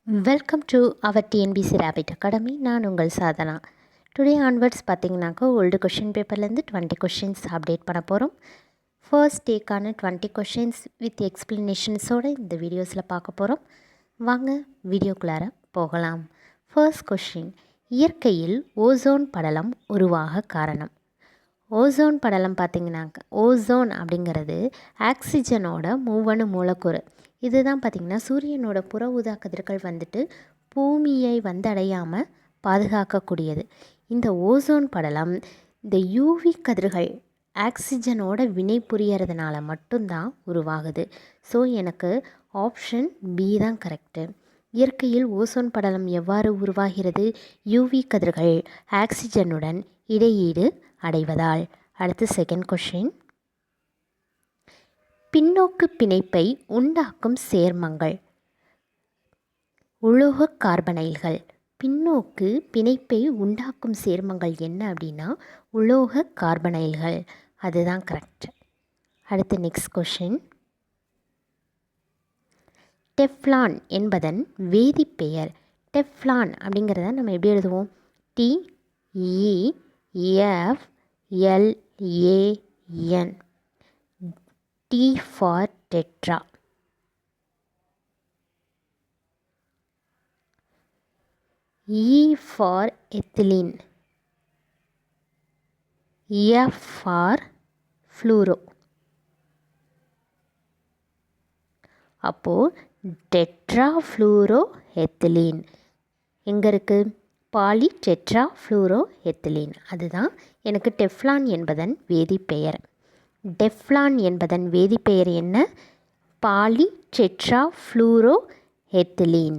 Welcome to our TNPSC rapid academy. நான் உங்கள் Sadhana. Today onwards பார்த்திங்கனாக்கா ஓல்டு கொஷின் பேப்பர்லேருந்து 20 கொஷின்ஸ் அப்டேட் பண்ண போகிறோம். ஃபர்ஸ்ட் டேக்கான 20 கொஷின்ஸ் வித் எக்ஸ்ப்ளனேஷன்ஸோடு இந்த வீடியோஸில் பார்க்க போகிறோம். வாங்க வீடியோக்குள்ளார போகலாம். ஃபர்ஸ்ட் கொஷின், இயற்கையில் ஓசோன் படலம் உருவாக காரணம். ஓசோன் படலம் பார்த்திங்கனாக்கா ஓசோன் அப்படிங்கிறது ஆக்சிஜனோட மூவணு மூலக்கூறு. இதுதான் பார்த்திங்கன்னா சூரியனோட புற ஊதா கதிர்கள் வந்துட்டு பூமியை வந்தடையாமல் பாதுகாக்கக்கூடியது. இந்த ஓசோன் படலம் இந்த யூவி கதிர்கள் ஆக்சிஜனோட வினை புரியறதுனால மட்டும்தான் உருவாகுது. ஸோ எனக்கு ஆப்ஷன் பி தான் கரெக்டு. இயற்கையில் ஓசோன் படலம் எவ்வாறு உருவாகிறது? யூவி கதிர்கள் ஆக்சிஜனுடன் இடையீடு அடைவதால். அடுத்து செகண்ட் கொஷின், பின்னோக்கு பிணைப்பை உண்டாக்கும் சேர்மங்கள். உலோக கார்பனைல்கள். பின்னோக்கு பிணைப்பை உண்டாக்கும் சேர்மங்கள் என்ன அப்படின்னா உலோக கார்பனைல்கள். அதுதான் கரெக்ட். அடுத்து நெக்ஸ்ட் கொஷின், டெஃப்லான் என்பதன் வேதிப்பெயர். டெஃப்லான் அப்படிங்கிறத நம்ம எப்படி எழுதுவோம்? TEFLAN. T for tetra. E for ethylene. F for fluoro. அப்போது டெட்ரா ஃப்ளூரோ எத்திலீன் எங்கே இருக்குது? Poly tetra fluoro ethylene. அதுதான் எனக்கு டெஃப்லான் என்பதன் வேதிப்பெயர். டெஃப்லான் என்பதன் வேதிப்பெயர் என்ன? Poly tetra fluoro ethylene.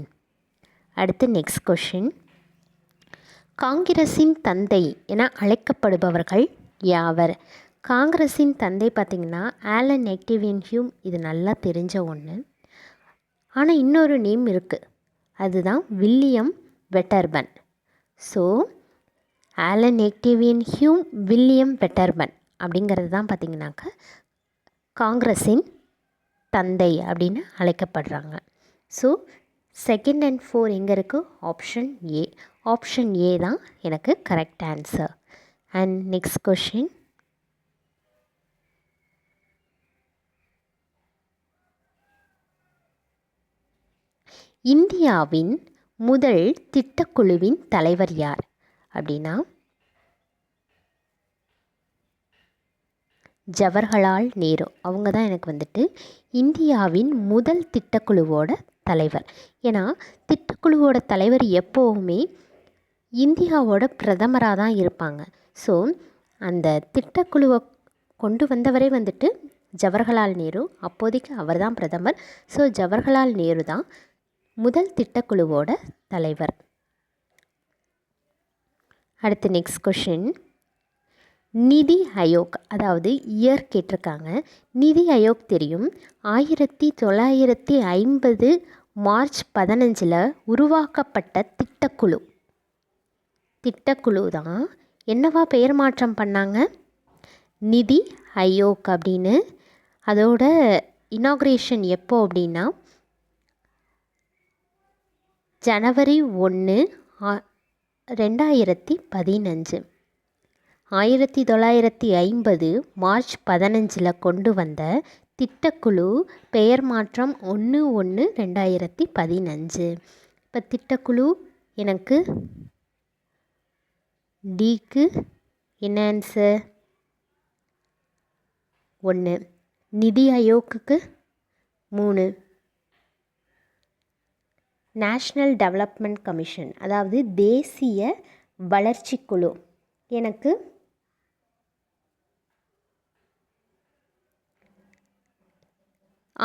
அடுத்து நெக்ஸ்ட் கொஷின், காங்கிரஸின் தந்தை என அழைக்கப்படுபவர்கள் யாவர்? காங்கிரஸின் தந்தை பார்த்திங்கன்னா ஆலன் ஆக்டேவியன் ஹியூம். இது நல்லா தெரிஞ்ச ஒன்று. ஆனால் இன்னொரு நேம் இருக்குது, அதுதான் William Wedderburn. So Allan Octavian Hume, William Wedderburn அப்படிங்கிறது தான் பார்த்திங்கனாக்கா காங்கிரஸின் தந்தை அப்படின்னு அழைக்கப்படுறாங்க. ஸோ செகண்ட் அண்ட் 4 எங்கே இருக்குது? Option A. ஆப்ஷன் ஏ தான் எனக்கு correct answer. And next question, இந்தியாவின் முதல் திட்டக்குழுவின் தலைவர் யார் அப்படின்னா ஜவஹர்லால் நேரு. அவங்க தான் எனக்கு வந்துட்டு இந்தியாவின் முதல் திட்டக்குழுவோட தலைவர். ஏன்னா திட்டக்குழுவோட தலைவர் எப்போவுமே இந்தியாவோட பிரதமராக தான் இருப்பாங்க. ஸோ அந்த திட்டக்குழுவை கொண்டு வந்தவரே வந்துட்டு ஜவஹர்லால் நேரு. அப்போதைக்கு அவர் தான் பிரதமர். ஸோ ஜவஹர்லால் நேரு தான் முதல் திட்டக்குழுவோட தலைவர். அடுத்து நெக்ஸ்ட் கொஷின், நிதி ஆயோக் அதாவது இயர் கேட்டிருக்காங்க. நிதி ஆயோக் தெரியும். 1950 மார்ச் 15 உருவாக்கப்பட்ட திட்டக்குழு தான் என்னவா பெயர் மாற்றம் பண்ணாங்க? நிதி ஆயோக் அப்படின்னு. அதோட இனாக்ரேஷன் எப்போ அப்படின்னா ஜனவரி 1, 2015. 1950 மார்ச் 15 கொண்டு வந்த திட்டக்குழு பெயர் மாற்றம் 1/1/2015. இப்போ திட்டக்குழு எனக்கு டிக்கு என்ன ஆன்சர்? 1. நிதி ஆயோக்குக்கு 3. நேஷ்னல் டெவலப்மெண்ட் கமிஷன் அதாவது தேசிய வளர்ச்சி குழு எனக்கு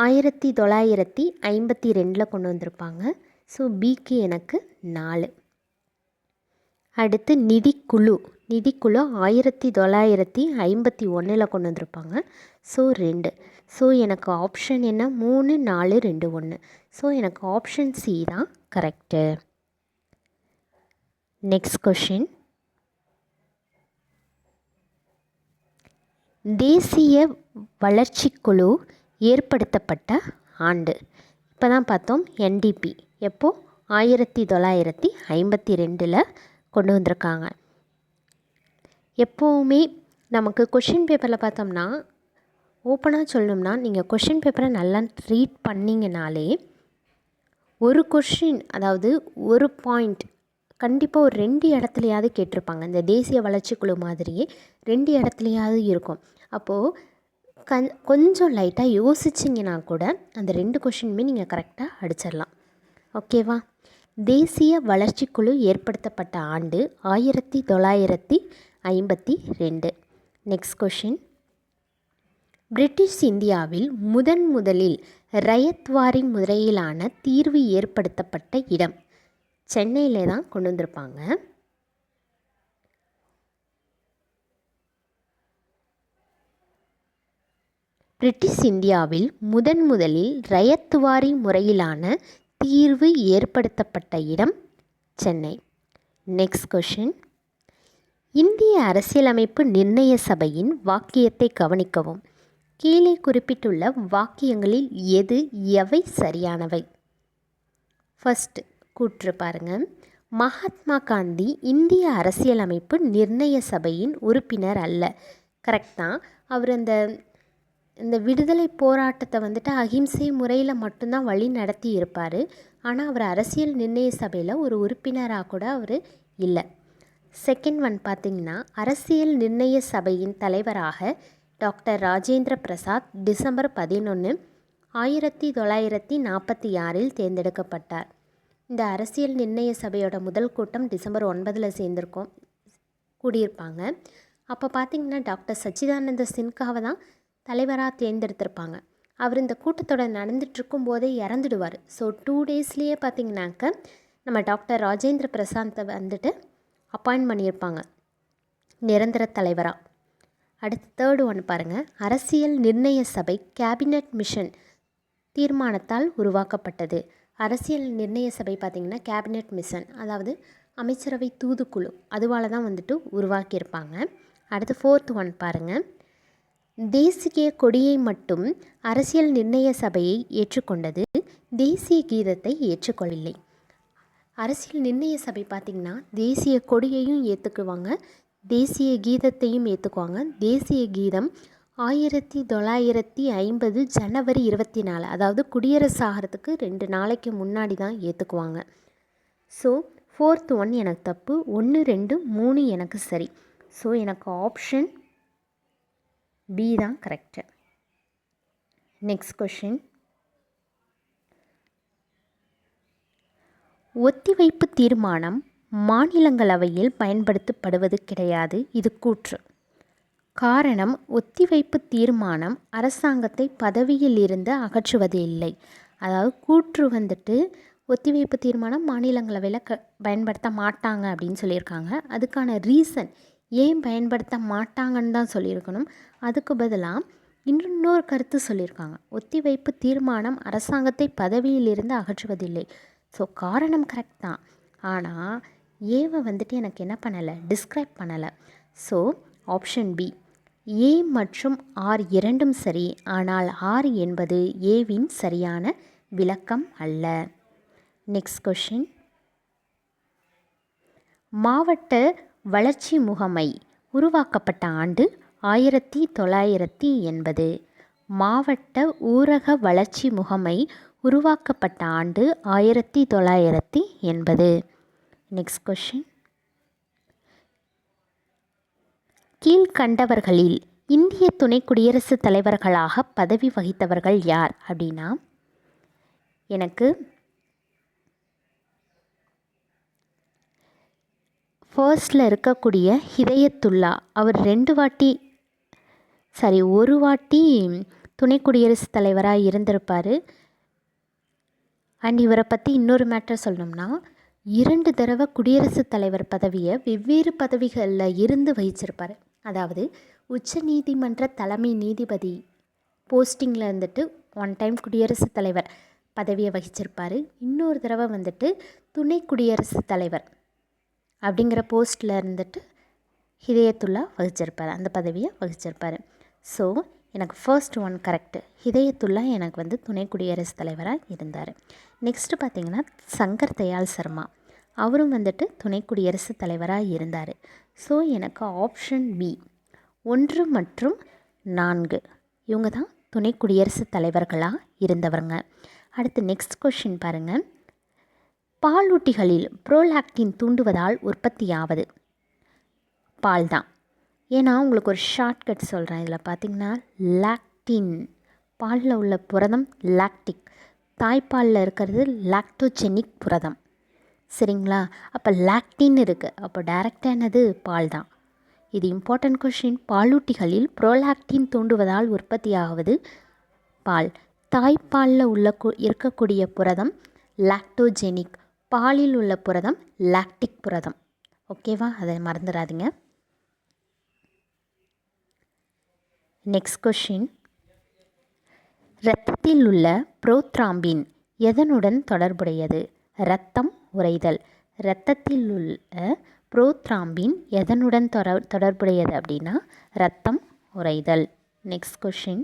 1952 கொண்டு வந்திருப்பாங்க. ஸோ பிக்கு எனக்கு 4. அடுத்து நிதிக்குழு 1951 கொண்டு வந்திருப்பாங்க. ஸோ 2. ஸோ எனக்கு ஆப்ஷன் என்ன? 3, 4, 2, 1. ஸோ எனக்கு ஆப்ஷன் சி தான் கரெக்டு. நெக்ஸ்ட் கொஷின், தேசிய வளர்ச்சிக்குழு ஏற்படுத்தப்பட்ட ஆண்டு. இப்போ தான் பார்த்தோம் என்டிபி எப்போ 1952 கொண்டு வந்திருக்காங்க. எப்போவுமே நமக்கு கொஷின் பேப்பரில் பார்த்தோம்னா ஓப்பனாக சொல்லணும்னா நீங்கள் கொஷின் பேப்பரை நல்லா ரீட் பண்ணிங்கனாலே ஒரு கொஷின், அதாவது ஒரு பாயிண்ட் கண்டிப்பாக ஒரு 2 இடத்துலையாவது கேட்டிருப்பாங்க. இந்த தேசிய வளர்ச்சிக்குழு மாதிரியே 2 இடத்துலையாவது இருக்கும். அப்போது கொஞ்சம் லைட்டாக யோசிச்சிங்கன்னா கூட அந்த 2 கொஷினுமே நீங்கள் கரெக்டாக அடிச்சிடலாம். ஓகேவா? தேசிய வளர்ச்சிக்குழு ஏற்படுத்தப்பட்ட ஆண்டு 1952. Next question. பிரிட்டிஷ் இந்தியாவில் முதலில் ரயத்வாரி முறையிலான தீர்வு ஏற்படுத்தப்பட்ட இடம் சென்னையிலே தான் கொண்டு வந்திருப்பாங்க. பிரிட்டிஷ் இந்தியாவில் முதலில் ரயத்வாரி முறையிலான தீர்வு ஏற்படுத்தப்பட்ட இடம் சென்னை. Next question. இந்திய அரசியலமைப்பு நிர்ணய சபையின் வாக்கியத்தை கவனிக்கவும். கீழே குறிப்பிட்டுள்ள வாக்கியங்களில் எவை சரியானவை? ஃபர்ஸ்ட் கூற்று பாருங்கள். மகாத்மா காந்தி இந்திய அரசியலமைப்பு நிர்ணய சபையின் உறுப்பினர் அல்ல. கரெக்ட் தான். அவர் இந்த விடுதலை போராட்டத்தை அகிம்சை முறையில் மட்டும்தான் வழி நடத்தி இருப்பார். ஆனால் அவர் அரசியல் நிர்ணய சபையில் ஒரு உறுப்பினராக கூட அவர் இல்லை. செகண்ட் ஒன் பார்த்திங்கன்னா, அரசியல் நிர்ணய சபையின் தலைவராக டாக்டர் ராஜேந்திர பிரசாத் டிசம்பர் 11, 1946 தேர்ந்தெடுக்கப்பட்டார். இந்த அரசியல் நிர்ணய சபையோட முதல் கூட்டம் டிசம்பர் 9 கூடியிருப்பாங்க. அப்போ பார்த்திங்கன்னா டாக்டர் சச்சிதானந்த சின்ஹாவை தான் தலைவராக தேர்ந்தெடுத்திருப்பாங்க. அவர் இந்த கூட்டத்தோட நடந்துகிட்ருக்கும் போதே இறந்துடுவார். ஸோ 2 டேஸ்லேயே பார்த்திங்கனாக்க நம்ம டாக்டர் ராஜேந்திர பிரசாத்தை அப்பாயின்ட் பண்ணியிருப்பாங்க நிரந்தர தலைவராக. அடுத்து தேர்டு ஒன் பாருங்கள். அரசியல் நிர்ணய சபை கேபினட் மிஷன் தீர்மானத்தால் உருவாக்கப்பட்டது. அரசியல் நிர்ணய சபை பார்த்திங்கன்னா கேபினட் மிஷன், அதாவது அமைச்சரவை தூதுக்குழு, அதுவால் தான் உருவாக்கியிருப்பாங்க. அடுத்து ஃபோர்த் ஒன் பாருங்கள். தேசிய கொடியை மட்டும் அரசியல் நிர்ணய சபையை ஏற்றுக்கொண்டது, தேசிய கீதத்தை ஏற்றுக்கொள்ளவில்லை. அரசியல் நிர்ணய சபை பார்த்திங்கன்னா தேசிய கொடியையும் ஏற்றுக்குவாங்க, தேசிய கீதத்தையும் ஏற்றுக்குவாங்க. தேசிய கீதம் 1950 ஜனவரி 24, அதாவது குடியரசு ஆகிறதுக்கு 2 நாளைக்கு முன்னாடி தான் ஏற்றுக்குவாங்க. ஸோ ஃபோர்த் ஒன் எனக்கு தப்பு, 1, 2, 3 எனக்கு சரி. ஸோ எனக்கு ஆப்ஷன் பி தான் கரெக்டு. Next question. ஒத்திவைப்பு தீர்மானம் மாநிலங்களவையில் பயன்படுத்தப்படுவது கிடையாது. இது கூற்று. காரணம், ஒத்திவைப்பு தீர்மானம் அரசாங்கத்தை பதவியில் இருந்து அகற்றுவது இல்லை. அதாவது கூற்று ஒத்திவைப்பு தீர்மானம் மாநிலங்களவையில் பயன்படுத்த மாட்டாங்க அப்படின்னு சொல்லியிருக்காங்க. அதுக்கான ரீசன் ஏன் பயன்படுத்த மாட்டாங்கன்னு தான் சொல்லியிருக்கணும். அதுக்கு பதிலாக இன்னொரு கருத்து சொல்லியிருக்காங்க. ஒத்திவைப்பு தீர்மானம் அரசாங்கத்தை பதவியில் இருந்து அகற்றுவதில்லை. ஸோ காரணம் கரெக்ட் தான், ஆனால் ஏவை எனக்கு என்ன பண்ணலை, டிஸ்கிரைப் பண்ணலை. ஸோ ஆப்ஷன் பி, ஏ மற்றும் ஆர் இரண்டும் சரி, ஆனால் ஆர் என்பது ஏவின் சரியான விளக்கம் அல்ல. Next question. மாவட்ட வளர்ச்சி முகமை உருவாக்கப்பட்ட ஆண்டு 1980. மாவட்ட ஊரக வளர்ச்சி முகமை உருவாக்கப்பட்ட ஆண்டு 1980. Next question. கீழ்கண்டவர்களில் இந்திய துணை குடியரசுத் தலைவர்களாக பதவி வகித்தவர்கள் யார் அப்படின்னா, எனக்கு ஃபர்ஸ்டில் இருக்கக்கூடிய ஹிதயத்துல்லா, அவர் ஒரு வாட்டி துணை குடியரசுத் தலைவராக இருந்திருப்பார். அண்ட் இவரை பற்றி இன்னொரு மேட்டர் சொல்லணும்னா, 2 தடவை குடியரசுத் தலைவர் பதவியை வெவ்வேறு பதவிகளில் இருந்து வகிச்சிருப்பார். அதாவது உச்ச நீதிமன்ற தலைமை நீதிபதி போஸ்டிங்கில் 1 டைம் குடியரசுத் தலைவர் பதவியை வகிச்சிருப்பார். இன்னொரு தடவை துணை குடியரசுத் தலைவர் அப்படிங்கிற போஸ்ட்டில் ஹிதயத்துல்லா வகிச்சிருப்பார், அந்த பதவியை வகிச்சிருப்பார். ஸோ எனக்கு ஃபர்ஸ்ட் ஒன் கரெக்டு. ஹிதயத்துல்லா எனக்கு வந்து துணை குடியரசுத் தலைவராக இருந்தார். நெக்ஸ்ட்டு பார்த்திங்கன்னா சங்கர் தயாள் சர்மா, அவரும் வந்துட்டு துணை குடியரசுத் தலைவராக இருந்தார். ஸோ எனக்கு ஆப்ஷன் பி 1 மற்றும் 4 இவங்க தான் துணை குடியரசுத் தலைவர்களாக இருந்தவங்க. அடுத்து நெக்ஸ்ட் கொஷின் பாருங்கள். பாலூட்டிகளில் ப்ரோலாக்டின் தூண்டுவதால் உற்பத்தியாவது பால் தான். ஏன்னா உங்களுக்கு ஒரு ஷார்ட்கட் சொல்கிறேன். இதில் பார்த்திங்கன்னா லாக்டின், பாலில் உள்ள புரதம் லாக்டிக், தாய்ப்பாலில் இருக்கிறது லாக்டோஜெனிக் புரதம். சரிங்களா? அப்போ லாக்டின் இருக்குது, அப்போ டைரெக்டாக என்னது பால் தான். இது இம்பார்ட்டன்ட் கொஷின். பாலூட்டிகளில் ப்ரோலாக்டின் தூண்டுவதால் உற்பத்தியாவது பால். தாய்ப்பாலில் உள்ள இருக்கக்கூடிய புரதம் லாக்டோஜெனிக், பாலில் உள்ள புரதம் லாக்டிக் புரதம். ஓகேவா? அதை மறந்துடாதீங்க. Next question. இரத்தத்தில் உள்ள புரோத்ராம்பின் எதனுடன் தொடர்புடையது? இரத்தம் உறைதல். இரத்தத்தில் உள்ள புரோத்ராம்பின் எதனுடன் தொடர்புடையது அப்படின்னா இரத்தம் உறைதல். Next question.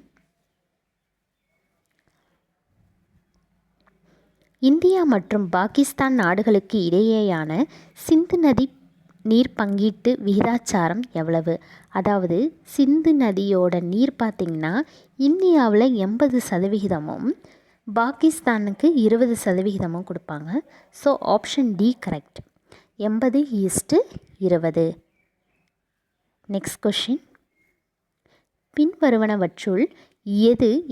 இந்தியா மற்றும் பாகிஸ்தான் நாடுகளுக்கு இடையேயான சிந்து நதி நீர் பங்கீட்டு விகிதாச்சாரம் எவ்வளவு? அதாவது சிந்து நதியோட நீர் பார்த்திங்கன்னா இந்தியாவில் 80%, பாகிஸ்தானுக்கு 20% கொடுப்பாங்க. So option D correct, 80:20. Next question. பின்வருவனவற்றுள்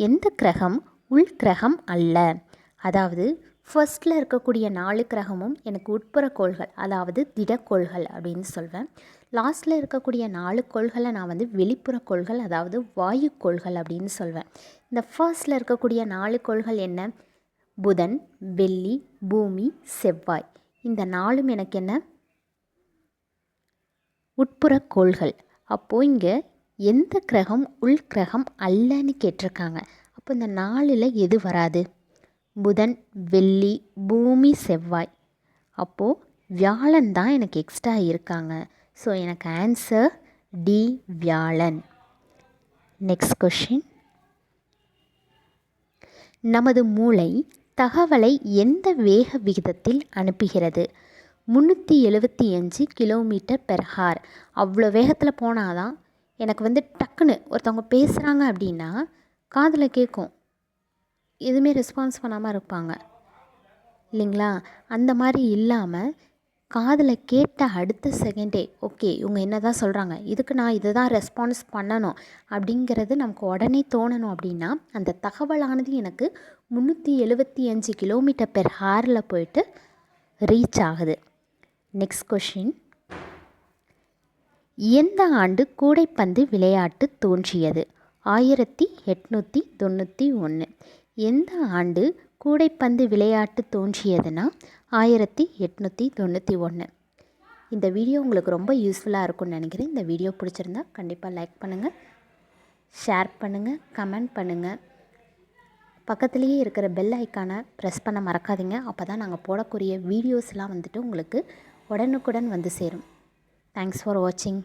எந்த கிரகம் உள் கிரகம் அல்ல? அதாவது ஃபர்ஸ்ட்டில் இருக்கக்கூடிய 4 கிரகமும் எனக்கு உட்புற கோள்கள், அதாவது திடக்கோள்கள் அப்படின்னு சொல்வேன். லாஸ்ட்டில் இருக்கக்கூடிய 4 கோள்களை நான் வந்து வெளிப்புற கோள்கள், அதாவது வாயு கோள்கள் அப்படின்னு சொல்வேன். இந்த ஃபர்ஸ்ட்டில் இருக்கக்கூடிய 4 கோள்கள் என்ன? புதன், வெள்ளி, பூமி, செவ்வாய். இந்த 4ம் எனக்கு என்ன? உட்புற கோள்கள். அப்போது இங்கே எந்த கிரகம் உள் கிரகம் அல்லன்னு கேட்டிருக்காங்க. அப்போ இந்த 4ல் எது வராது? புதன், வெள்ளி, பூமி, செவ்வாய். அப்போது வியாழன் தான் எனக்கு எக்ஸ்ட்ரா இருக்காங்க. ஸோ எனக்கு ஆன்சர் டி வியாழன். Next question. நமது மூளை தகவலை எந்த வேக விகிதத்தில் அனுப்புகிறது? 375 km/h. அவ்வளோ வேகத்தில் போனால் தான் எனக்கு வந்து டக்குன்னு ஒருத்தவங்க பேசுகிறாங்க அப்படின்னா காதில் கேட்கும், எதுவுமே ரெஸ்பான்ஸ் பண்ணாமல் இருப்பாங்க இல்லைங்களா? அந்த மாதிரி இல்லாமல் காதில் கேட்ட அடுத்த செகண்டே ஓகே இவங்க என்ன தான் சொல்கிறாங்க, இதுக்கு நான் இதை தான் ரெஸ்பான்ஸ் பண்ணணும் அப்படிங்கிறது நமக்கு உடனே தோணணும் அப்படின்னா அந்த தகவலானது எனக்கு 375 km/h போயிட்டு ரீச் ஆகுது. Next question. எந்த ஆண்டு கூடைப்பந்து விளையாட்டு தோன்றியது? 1891. எந்த ஆண்டு கூடைப்பந்து விளையாட்டு தோன்றியதுன்னா 1891. இந்த வீடியோ உங்களுக்கு ரொம்ப யூஸ்ஃபுல்லாக இருக்கும்னு நினைக்கிறேன். இந்த வீடியோ பிடிச்சிருந்தா கண்டிப்பாக லைக் பண்ணுங்கள், ஷேர் பண்ணுங்கள், கமெண்ட் பண்ணுங்கள். பக்கத்துலேயே இருக்கிற பெல் ஐக்கானை ப்ரெஸ் பண்ண மறக்காதீங்க. அப்போ தான் நாங்கள் போடக்கூடிய வீடியோஸ்லாம் வந்துட்டு உங்களுக்கு உடனுக்குடன் வந்து சேரும். தேங்க்ஸ் ஃபார் வாட்சிங்.